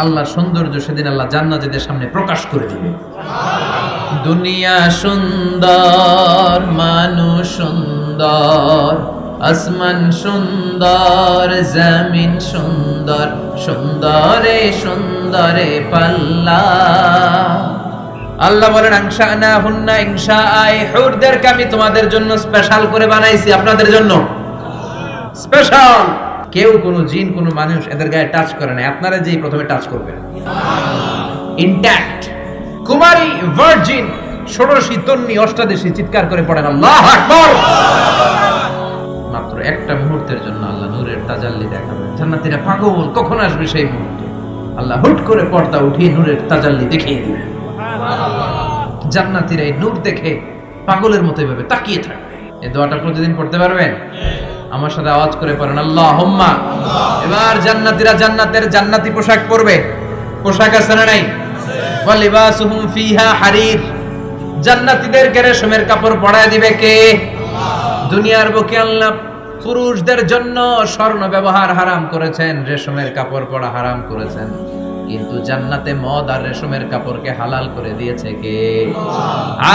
আল্লাহর সৌন্দর্য সেদিন আল্লাহ জান্নাতীদের সামনে প্রকাশ করে দিবে। দুনিয়া সুন্দর, মানুষ সুন্দর, আসমান সুন্দর, জমিন সুন্দর, সুন্দরে সুন্দরে পাল্লা। আল্লাহ বলেন আনশানা হুন্না ইনশাআ, হুরদেরকে আমি তোমাদের জন্য স্পেশাল করে বানাইছি, আপনাদের জন্য স্পেশাল। কেউ কোনো জিন কোনো মানুষ এদের গায়ে টাচ করে না, আপনারা যেই প্রথমে টাচ করবেন ইনট্যাক্ট। কুমারী ভার্জিন ষোড়শী তন্নি অষ্টাদশী চিৎকার করে পড়েন আল্লাহু আকবার। মাত্র একটা মুহূর্তের জন্য আল্লাহ নূরের তাজাল্লি দেখাবেন। জান্নাতীরা পাগল, কখন আসবে সেই মুহূর্ত। আল্লাহ হুট করে পর্দা উঠিয়ে নূরের তাজাল্লি দেখিয়ে দিবেন। জান্নাতীরা এই নূর দেখে পাগলের মতো এভাবে তাকিয়ে থাকবে। এই দোয়াটা প্রতিদিন পড়তে পারবেন? আমার সাথে আওয়াজ করে পড়েন আল্লাহুম্মা। এবার জান্নাতীরা জান্নাতের জান্নাতি পোশাক পরবে। পোশাক আছে না নাই? ওয়া লিবাসুহুম ফিহা হারির। জান্নাতীদেরকে রেশমের কাপড় পরায় দিবে কে? দুনিয়ার বুকে আল্লাহ পুরুষদের জন্য স্বর্ণ ব্যবহার হারাম করেছেন, রেশমের কাপড় পরা হারাম করেছেন, কিন্তু জান্নাতে মদ আর রেশমের কাপড়কে হালাল করে দিয়েছে কে?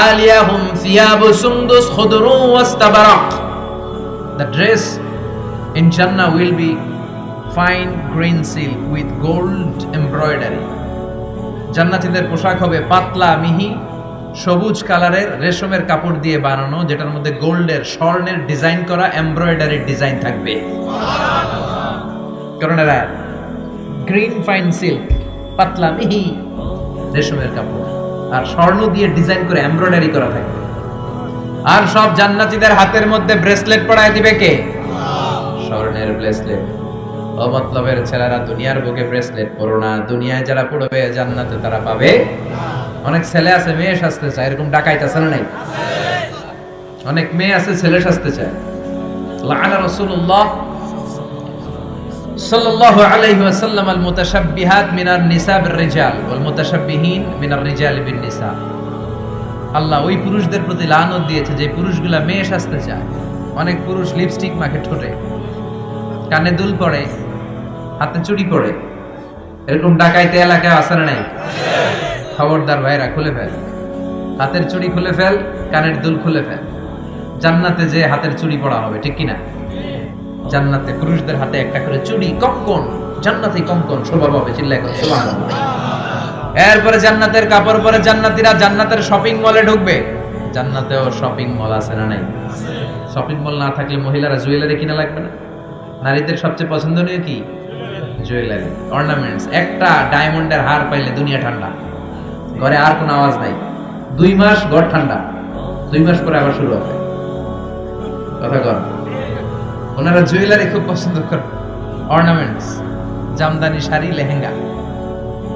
আলিয়াহুম সিয়াবু সুন্দুস খুদরু ওয়াস্তাবারাক। The dress in Jannah will be fine green silk with gold embroidery. জান্নাতীদের পোশাক হবে পাতলা মিহি সবুজ কালারের রেশমের কাপড় দিয়ে বানানো, যেটার মধ্যে গোল্ডের স্বর্ণের ডিজাইন করা এমব্রয়ডারি ডিজাইন থাকবে। কারণ এরা গ্রিন ফাইন সিল্ক, পাতলা মিহি রেশমের কাপড় আর স্বর্ণ দিয়ে ডিজাইন করে এমব্রয়ডারি করা থাকবে। আর সব জান্নাতীদের হাতের মধ্যে ব্রেসলেট পরায় দিবে কে? স্বর্ণের ব্রেসলেট। অমতলবের ছেলেরা দুনিয়ার বুকে ব্রেসলেট পরো না, দুনিয়ায় যারা পড়বে জান্নাতে তারা পাবে। অনেক ছেলে আছে মেয়ে সাজতে চায়, এরকম ডাকাইত আছে না নাই? অনেক মেয়ে আছে ছেলে সাজতে চায়। লাআনা রাসূলুল্লাহ সাল্লাল্লাহু আলাইহি ওয়াসাল্লাম আল মুতাশাব্বিহাত মিনার নিসা বির রিজাল ওয়াল মুতাশাব্বিহিন মিনার রিজাল বিন নিসা। আল্লাহ ওই পুরুষদের প্রতি লানত দিয়েছে যে পুরুষগুলা মেয়ে সাজতে চায়। অনেক পুরুষ লিপস্টিক মাখে ঠোঁটে, কানে দুল পড়ে, হাতে চুড়ি পড়ে। এরকম ডাকাইতে এলাকায় আছে না নাই? খবরদার ভাইরা, খুলে ফেল হাতের চুড়ি, খুলে ফেল কানের দুল, খুলে ফেল। জান্নাতে যে হাতের চুড়ি পড়া হবে, ঠিক কিনা? জান্নাতে পুরুষদের হাতে একটা করে চুড়ি, কঙ্কন, জান্নাতি কঙ্কন শোভা পাবে। চিল্লায় করে সুবহানাল্লাহ। এরপরে জান্নাতের কাপড় পরে জান্নাতীরা জান্নাতের শপিং মলে ঢুকবে। জান্নাতেও শপিং মল আছে না নাই? শপিং মল না থাকলে মহিলারা জুয়েলারি কিনা লাগবে না? নারীদের সবচেয়ে পছন্দনীয় কি? Jewellery, ornaments. একটা ডায়মন্ডের হার পাইলে দুনিয়া ঠান্ডা, ঘরে আর কোনো আওয়াজ নাই। 2 মাস ঘর ঠান্ডা, 2 মাস পরে আবার শুরু হবে। কথা কর। ওনারা জুয়েলারি খুব পছন্দ করে, অর্নামেন্টস, জামদানি শাড়ি, লেহেঙ্গা।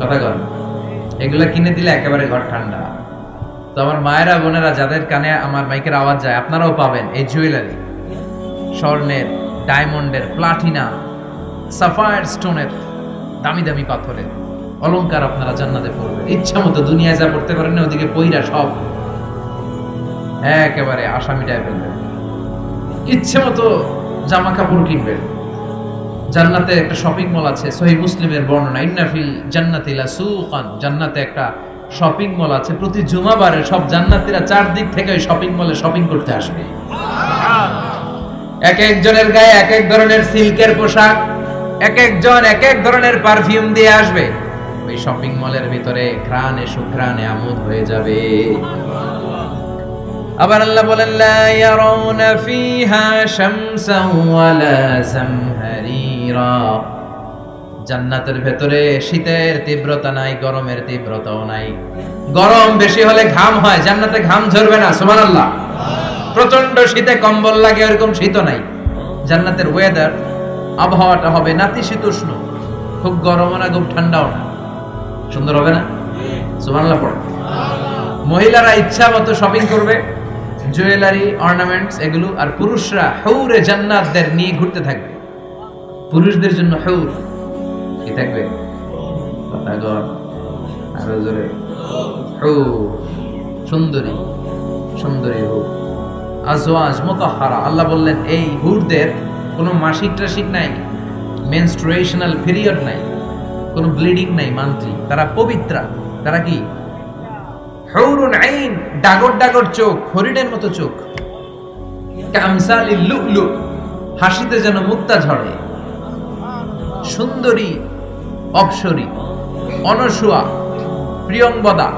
কথা কর। এগুলা কিনে দিলে একেবারে ঘর ঠান্ডা। তো আমার মায়েরা বোনেরা যাদের কানে আমার মাইকের আওয়াজ যায়, আপনারাও পাবেন এই জুয়েলারি, স্বর্ণের, ডায়মন্ডের, প্লাটিনা, সাফায়ার স্টোনের, দামি দামি পাথরের অলংকার আপনারা জান্নাতে পড়বেন। ইচ্ছা মতো দুনিয়ায় যা পড়তে পারেন না, ওদিকে পইরা সব একেবারে আসামি টাইপের ইচ্ছে মতো জামা কাপড় কিনবেন। জান্নাতে একটা শপিং মল আছে, সহিহ মুসলিমের বর্ণনা, ইন্না ফিল জান্নাতি লাসুকান। জান্নাতে একটা শপিং মল আছে, প্রতি জুমাবারে সব জান্নাতীরা চারদিক থেকে ওই শপিং মলে শপিং করতে আসবে। এক একজনের গায়ে এক এক ধরনের সিল্কের পোশাক, এক একজন এক এক ধরনের পারফিউম দিয়ে আসবে। ওই শপিং মলের ভিতরে ঘ্রাণে সুঘ্রাণে আমোদ হয়ে যাবে। আবার আল্লাহ বলেন লা ইয়ারাউনা ফিহা শামসান ওয়ালা জামহারিরা। জান্নাতের ভেতরে শীতের তীব্রতা নাই, গরমের তীব্রতাও নাই। গরম বেশি হলে ঘাম হয়, জান্নাতে ঘাম ঝরবে না। সুবহানাল্লাহ। প্রচন্ড শীতে কম্বল লাগে, এরকম শীত নাই। জান্নাতের ওয়েদার, আবহাওয়াটা হবে নাতিশীতোষ্ণ, খুব গরমও না খুব ঠান্ডাও না। সুন্দর হবে না? সুবহানাল্লাহ পড়ে। মহিলারা ইচ্ছা মতো শপিং করবে, জুয়েলারি, অর্নামেন্টস এগুলো। আর পুরুষরা হুরে জান্নাতদের নিয়ে ঘুরতে থাকবে। পুরুষদের জন্য হুর কি থাকবে? আরো জোরে, হুর, সুন্দরী, সুন্দরী হুর, আজওয়াজ মুতাহহারা। আল্লাহ বললেন এই হুরদের কোনো মাসিক টাসিক নাই, মেনস্ট্রুয়েশনাল পিরিয়ড নাই, কোনো ব্লিডিং নাই মান্থলি, তারা পবিত্রা। তারা কি? হুরুন আইন, ডাগর ডাগর চোখ, হরিণের মতো চোখ। কামসালিল লুলু, হাসিতে যেন মুক্তা ঝরে। সুন্দরী, অপ্সরী, অনসুয়া, প্রিয়ংবদা,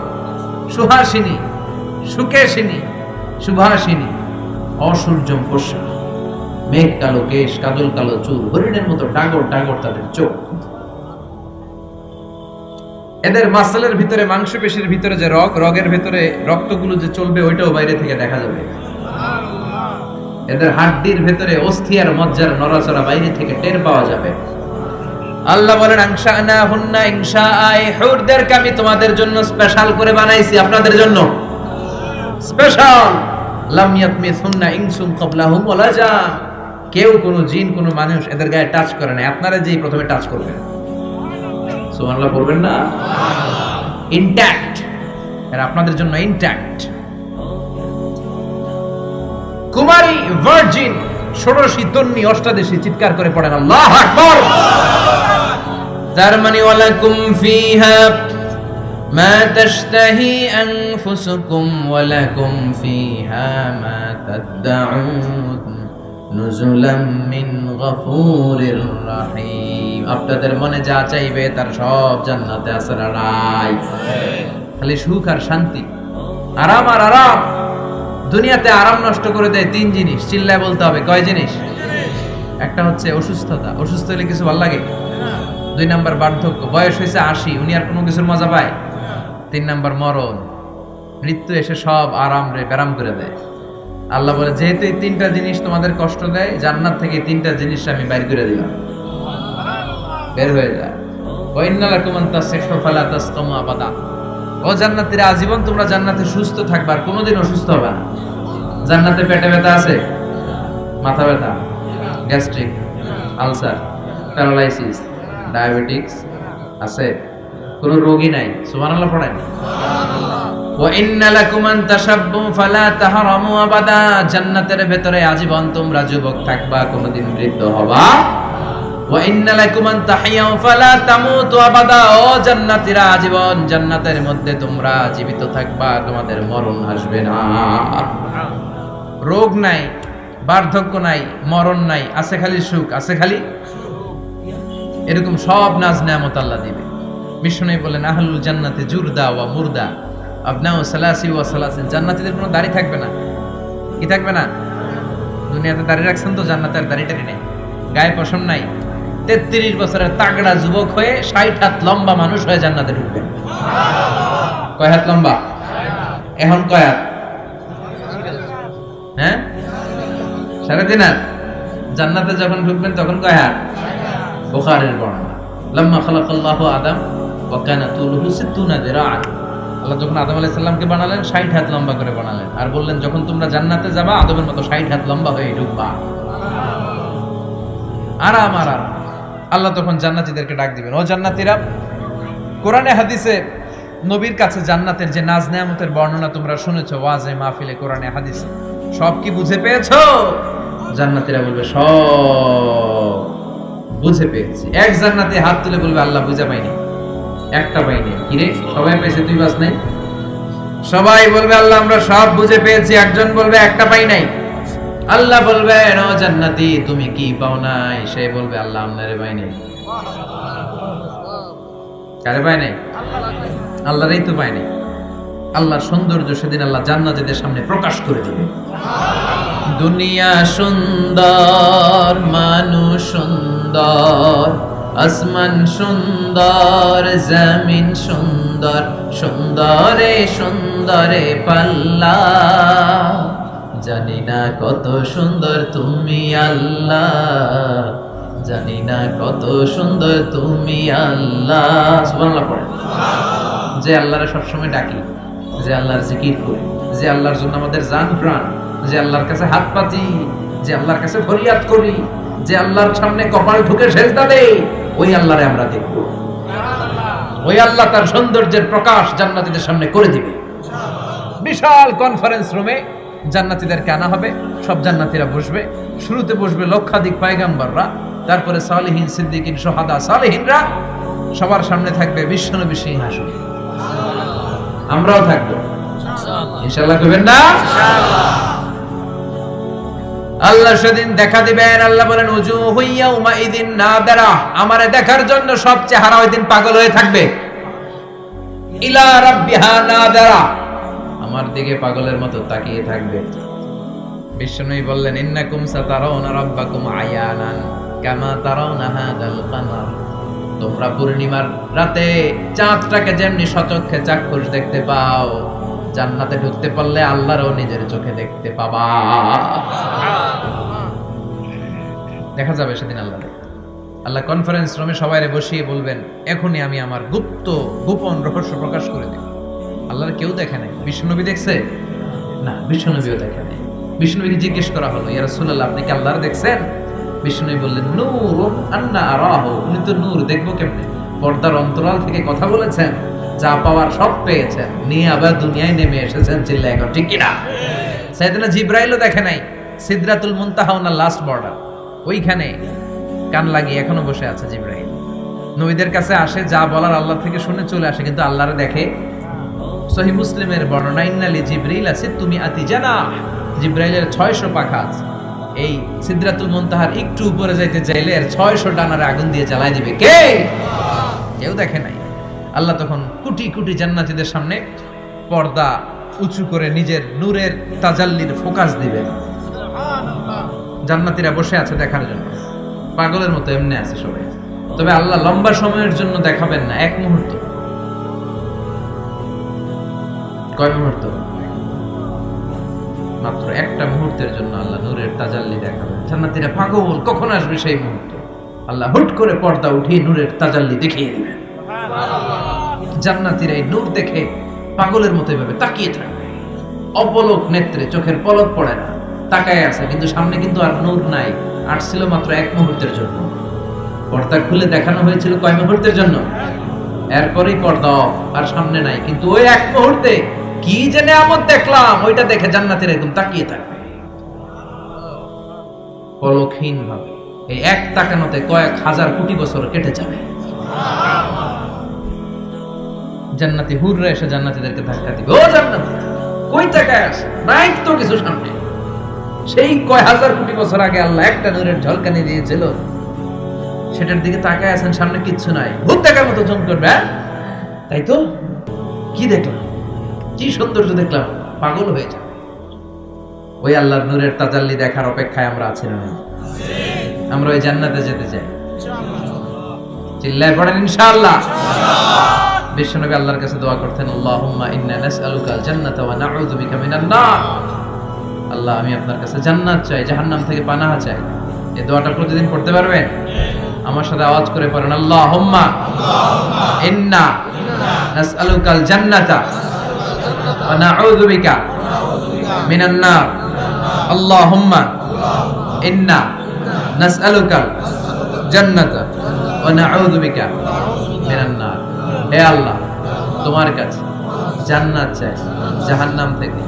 সুহাসিনী, সুকেশিনী, সুভাষিনী, অসূর্যম পোষা, মেঘ কালো কেশ, কাজল কালো চুল, হরিণের মতো ডাগর ডাগর তাদের চোখ। এদের মাসলের ভিতরে, মাংসপেশির ভিতরে যে রগের ভিতরে রক্তগুলো যে চলবে ওইটাও বাইরে থেকে দেখা যাবে। এদের হাড্ডির ভেতরে অস্থি আর মজ্জার নড়াচড়া বাইরে থেকে টের পাওয়া যাবে। আল্লাহ বলেন আনশানা হুন্না ইনশাআ, হুরদেরকে আমি তোমাদের জন্য স্পেশাল করে বানাইছি, আপনাদের জন্য স্পেশাল। লাম ইয়াতমিসুন্না ইনসুন ক্বাবলাহুম ওয়ালা জান, কেউ কোনো জিন কোনো মানুষ এদের গায়ে টাচ করে না, আপনারা যেই প্রথমে টাচ করবেন। সুবহানাল্লাহ বলবেন না? ইনট্যাক্ট, এরা আপনাদের জন্য ইনট্যাক্ট। কুমারী, ভার্জিন, ষোড়শী, তন্নি, অষ্টাদশী, চিৎকার করে পড়েন আল্লাহু আকবার। তার মানে ওয়ালাকুম ফিহা মা তাশতাহি আনফুসুকুম ওয়ালাকুম ফিহা মা তাদউন নুজুলাম মিন গফুরির রহিম। আপনাদের মনে যা চাইবে তার সব জান্নাতে আছে। রাই খালি সুখ আর শান্তি, আরাম আর আরাম। দুনিয়াতে আরাম নষ্ট করে দেয় তিন জিনিস, চিল্লায় বলতে হবে। কয় জিনিস? একটা হচ্ছে অসুস্থতা, অসুস্থ হলে কিছু ভালো লাগে। 2 নাম্বার বার্ধক্য, বয়স হয়েছে 80, উনি আর কোনো কিছুর মজা পায়। 3 নাম্বার মরণ, মৃত্যু এসে সব আরাম রে ব্যারাম করে দেয়। আল্লাহ বলে যেহেতু এই 3টা জিনিস তোমাদের কষ্ট দেয়, জান্নাত থেকে 3টা জিনিস আমি বাইর করে দিলাম, বের হয়ে যায়। ওয়া ইন্না লাকুম আন তাসিহু ফালা তাসকামু আবাদা, ও জান্নাতীরা আজীবন তোমরা জান্নাতে সুস্থ থাকবে, আর কোনোদিন অসুস্থ হবে না। জান্নাতে পেটে ব্যথা আছে, মাথা ব্যথা, গ্যাস্ট্রিক, আলসার, প্যারালাইসিস, ডায়াবেটিক্স আছে? কোনো রোগী নাই। সুবহানাল্লাহ পড়েন। ওয়া ইন্না লাকুম আন তাশাব্বু ফালা তাহরামু আবাদা, জান্নাতের ভেতরে আজীবন তোমরা যুবক থাকবা, কোনোদিন বৃদ্ধ হবা। ওয়া ইন্না লাকুম আন তাহিয়াউ ফালা তামুতু আবাদা, ও জান্নাতীরা আজীবন জান্নাতের মধ্যে তোমরা জীবিত থাকবা, তোমাদের মরণ আসবে না। রোগ নাই, বার্ধক্য নাই, মরণ নাই, আছে খালি সুখ, আছে খালি এরকম সব নাজ নেয়ামত আল্লাহ দিবে। বিষ্ণু বলেন আহলুল জান্নাতে জুরদা ওয়া মুরদা আবনাউ সালাসি ওয়া সালাসিন, জান্নাতীদের কোনো দাড়ি থাকবে না। কি থাকবে না? দুনিয়াতে দাড়ি রাখছেন তো, জান্নাতে আর দাড়িটারি নেই, গায়ে পশম নাই। 33 বছরের তাগড়া যুবক হয়ে 60 হাত লম্বা মানুষ হয়ে জান্নাতে ঢুকবেন। কয় হাত লম্বা? এখন কয় হাত? হ্যাঁ, 3.5 হাত। জান্নাতে যখন ঢুকবেন তখন কয় হাত? বুখারীর বর্ণনা, লাম্মা খালাকাল্লাহু আদম ওয়া কানা তুলুহু 60 দিরাআন। আল্লাহ যখন আদম আলাইহিস সালামকে বানালেন 60 হাত লম্বা করে বানালেন, আর বললেন যখন তোমরা জান্নাতে যাবা আদমের মতো 60 হাত লম্বা হয়ে ঢুকবা। আরাম আরাম। আল্লাহ তখন জান্নাতীদেরকে ডাক দিবেন, ও জান্নাতীরা, কোরআনে হাদিসে নবীর কাছে জান্নাতের যে নাজ নেয়ামতের বর্ণনা তোমরা শুনেছো ওয়াজে মাহফিলে, কোরআনে হাদিসে, সব কি বুঝে পেয়েছো? জান্নাতীরা বলবে সব বুঝে পেয়েছি। এক জান্নাতে হাত তুলে বলবে আল্লাহ বুঝা পাইনি, একটা পাইনি। কিরে সবাই পেয়েছে, তুই বাস নাই? সবাই বলবে আল্লাহ আমরা সব বুঝে পেয়েছি, একজন বলবে একটা পাই নাই। আল্লাহ বলবেন ও জান্নাতি তুমি কি পাও নাই? সে বলবে আল্লাহ আপনারে পাই নাই। কারে পাই নাই? আল্লাহরই তো পাই নাই। আল্লাহর সৌন্দর্য সেদিন আল্লাহ জান্নাতীদের সামনে প্রকাশ করে দিবে। দুনিয়া সুন্দর, মানুষ সুন্দর, আসমান সুন্দর, জমিন সুন্দর, সুন্দরে সুন্দরে পাল্লা, জানি না কত সুন্দর তুমি আল্লাহ, জানি না কত সুন্দর তুমি আল্লাহ। সুবহানাল্লাহ পড়ে। যে আল্লাহরে সবসময় ডাকি, যে আল্লাহর জিকির করি, যে আল্লাহর জন্য আমাদের জান প্রাণ, যে আল্লাহর কাছে হাত পাতি, যে আল্লাহর কাছে ফরিয়াদ করি, যে আল্লাহর সামনে কপাল ঢুকে সেজদা দেই, ওই আল্লাহরে আমরা দেখব। ওই আল্লাহ তার সৌন্দর্যের প্রকাশ জান্নাতীদের সামনে করে দিবে। বিশাল কনফারেন্স রুমে জান্নাতীদেরকে আনা হবে, সব জান্নাতীরা বসবে। শুরুতে বসবে লক্ষাধিক পয়গম্বররা, তারপরে সালেহিন, সিদ্দিকিন, শুহাদা, সালেহিনরা, সবার সামনে থাকবে বিশ্বনবী সিংহাসন, আমরাও থাকবো ইনশাআল্লাহ। কইবেন না আল্লাহ সেদিন দেখা দিবেন। আল্লাহ বলেন উজুহু ইয়াউমা ইদিন নাদিরা, আমারে দেখার জন্য সব চেহারা ওই দিন পাগল হয়ে থাকবে। ইলা রাব্বিহা নাদিরা, আমার দিকে পাগলের মতো তাকিয়ে থাকবে। বিষ্ণুই বললেন ইন্নাকুম সাতারাউনা রাব্বাকুম আয়ানান কামা তারাউনা হাদাল কামার, তোমরা পূর্ণিমার রাতে চাঁদটাকে যেমনি সচক্ষে চাক্ষুষ দেখতে পাও, জান্নাতে ঢুকতে পারলে আল্লাহরও নিজের চোখে দেখতে পাবা। দেখা যাবে সেদিন আল্লাহ। আল্লাহ কনফারেন্স রুমে সবাইরে বসিয়ে বলবেন এখনই আমি আমার গোপন রহস্য প্রকাশ করে দেব। আল্লাহর কেউ দেখে নাই। বিষ্ণুনবী দেখছে না, বিষ্ণুনবীও দেখে নাই। বিষ্ণুনবীকে জিজ্ঞেস করা হলো ইয়া রাসূলুল্লাহ আপনি কি আল্লাহর দেখছেন? বিষ্ণুনবী বললেন নূরুন আন্না আরাহু, উনি তো নূর, দেখবো কেমনে? পর্দার অন্তরাল থেকে কথা বলেছেন, যা পাওয়ার সব পেয়েছেন, নিয়ে আবার দুনিয়ায় নেমে এসেছেন। চিল্লায় এখন ঠিক কিনা? সাইয়েদনা জিবরাইলও দেখে নাই। সিদরাতুল মুনতাহা ওনার লাস্ট বর্ডার, ওইখানে কান লাগিয়ে এখনো বসে আছে জিবরাইল। নবীদের কাছে আসে, যা বলার আল্লাহ থেকে শুনে চলে আসে, কিন্তু আল্লাহরে দেখে। সহিহ মুসলিমের বর্ণনা ইন্নালি জিবরাইল আছে তুমি আতি জানা, জিবরাইলের 600 পাখা আছে। এই সিদরাতুল মুনতাহার একটু উপরে যাইতে চাইলে এর 600 ডানারে আগুন দিয়ে জ্বালায় দিবে কে? কেউ দেখে নাই। আল্লাহ তখন কোটি কোটি জান্নাতীদের সামনে পর্দা উঁচু করে নিজের নূরের তাজাল্লির ফোকাস দিবেন। জান্নাতীরা বসে আছে দেখার জন্য, পাগলের মতো এমনি আছে সবাই। তবে আল্লাহ লম্বা সময়ের জন্য দেখাবেন না, এক মুহূর্ত। কয় মুহূর্ত? মাত্র একটা মুহূর্তের জন্য আল্লাহ নূরের তাজাল্লি দেখাবেন। জান্নাতীরা পাগল, কখন আসবে সেই মুহূর্ত? আল্লাহ হুট করে পর্দা উঠিয়ে নূরের তাজাল্লি দেখিয়ে দিবেন। জান্নাতীরা এই নূর দেখে পাগলের মতো এভাবে তাকিয়ে থাকবে, অপলক নেত্রে, চোখের পলক পড়ে না, তাকায় আছে, কিন্তু সামনে কিন্তু আর নূর নাই। আসছিল মাত্র এক মুহূর্তের জন্য। পর্দা খুলে দেখানো হয়েছিল কয় মুহূর্তের জন্য? এরপরেই পর্দা আর সামনে নাই, কিন্তু ওই এক মুহূর্তে কি যে নিয়ামত দেখলাম, ওইটা দেখে জান্নাতীরা একদম তাকিয়ে থাকবে পলকহীন ভাবে। এই এক তাকানোতে কয়েক হাজার কোটি বছর কেটে যাবে। জান্নাতি হুররা এসে জান্নাতীদেরকে ধাক্কা দিবে, ও জান্নাতি কই তাকায় আছে, নাই তো কিছু সামনে। সেই কয় হাজার কোটি বছর আগে আল্লাহ একটা নূরের ঝলকানি দিয়েছিল, সেটার দিকে তাকায় আছেন, সামনে কিচ্ছু নাই। ভূত দেখার মতো জম করবে, তাই তো? কি দেখলাম, কি সৌন্দর্য দেখলাম, পাগল হয়ে যাবে। ওই আল্লাহর নূরের তাজাল্লি দেখার অপেক্ষায় আমরা আছি না? আমরা ওই জান্নাতে যেতে চাই। চিল্লায় পড়েন ইনশাআল্লাহ। বিশ্বনবী আল্লাহর কাছে দোয়া করতেন, আল্লাহুম্মা ইন্না নাসআলুকাল জান্নাতা ওয়া নাউযু বিকা মিনান নার। আল্লাহ আমি আপনার কাছে জান্নাত চাই, জাহান্নাম থেকে পানাহ চাই। এই দোয়াটা প্রতিদিন পড়তে পারবেন? আমার সাথে আওয়াজ করে পড়েন, আল্লাহুম্মা ইন্না নাসআলুকাল জান্নাতা ওয়া নাউযু বিকা মিনান নার। আল্লাহুম্মা ইন্না নাসআলুকাল জান্নাতা ওয়া নাউযু বিকা মিনান নার। হে আল্লাহ, তোমার কাছে জান্নাত চাই, জাহান্নাম থেকে